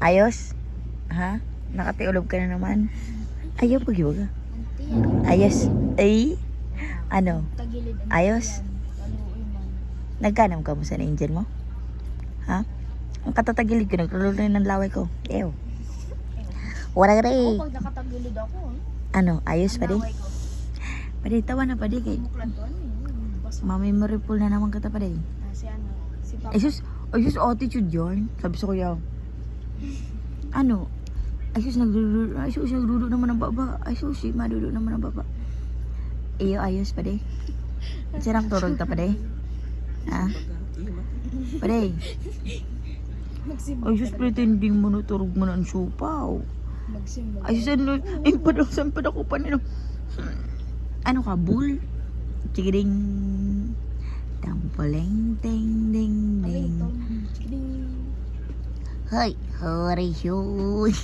Ayos? Ha? Nakatiulog ka na naman? Ayaw pag-yoga. Ayos. Ay? Ano? Ayos? Nagkanam ka mo sa angel mo? Ha? Ang katatagilid ko, nagkaroon rin ng laway ko. Ew. Wala ka rin. Pag nakatagilid ako, Ano? Ayos pa din? laway ko. Pwede, tawa na pa din kay. Memory pool na naman kita pa din. Si ano, si Papa. Ay sus, attitude yun. Sabi sa kuya. Ano? Ay sus, nagdudu naman ang baba. Ay sus, madudu naman ang baba. Iyo, ayos pa din. Sirang turog ta pa din. Ha? Pa din. Ay sus, pretending mo na turog mo na ang supaw. Magsimba. Ay sus, saan pa ako pa nino. Ano ka, bull? Chigiding. Tampoling, ding, ding, ding. Hoy, hurry, shoot.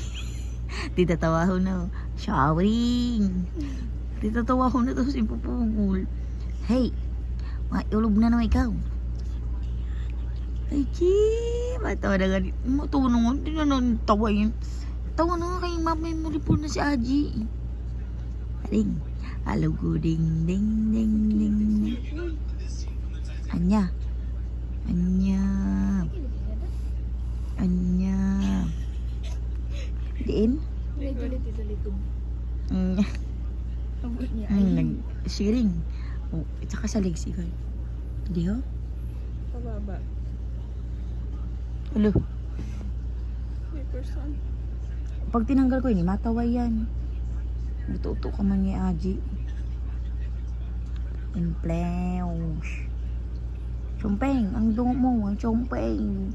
Titatawa ko na. Showering. Titatawa ko na to si Pupugul. Hey, maulog na naman ikaw. Ay, matawa na ganit. Matawa na nga, hindi na natawa yun. Tawa na nga kay mamay mo lipol na si Aji. Aling, alaw ko, ding, ding, ding, ding. Anya. Diin? Nag-siring. Oh, tsaka sa legs ikaw. Hindi ho? Pababa. Hello. May person. Pag tinanggal ko yun, matawa yan. Natuto ka man ni Aji. Implews. Chumpeng, ang dungo mo, ang chumpeng.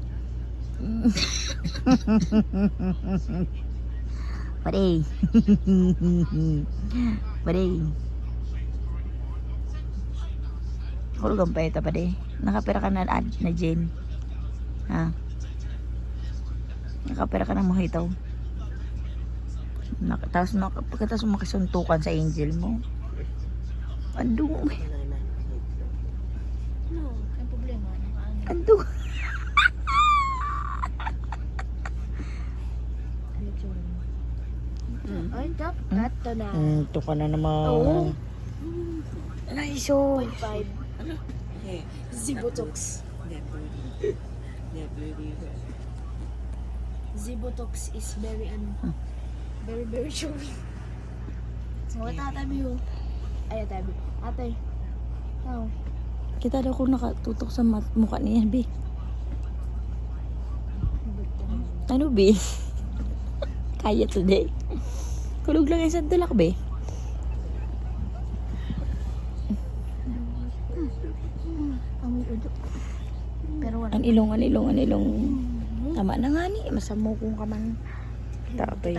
Pare. Pare. Hulugan pa ito, pare. Nakapira ka na, na Jen. Ha? Nakapira ka na mojito. Tapos pagkatapos makasuntukan sa angel mo. Ando. No, ang problema. Ando. Ay, dapat to na. Ito ka na naman. Oo. Nice, oh. 0.5. Zibotox. Zibotox is very very chewy. So, tatabi yun. Ay, tatabi. Ate. Oh. Kita daw kung nakatutok sa mukha niya, Bi. Ano, Bi? Kaya today. Kulog lang yung sandalak, Bi. Pero wala. Ang ilong. Tama na nga ni. Masamo kong kaman. Tapay.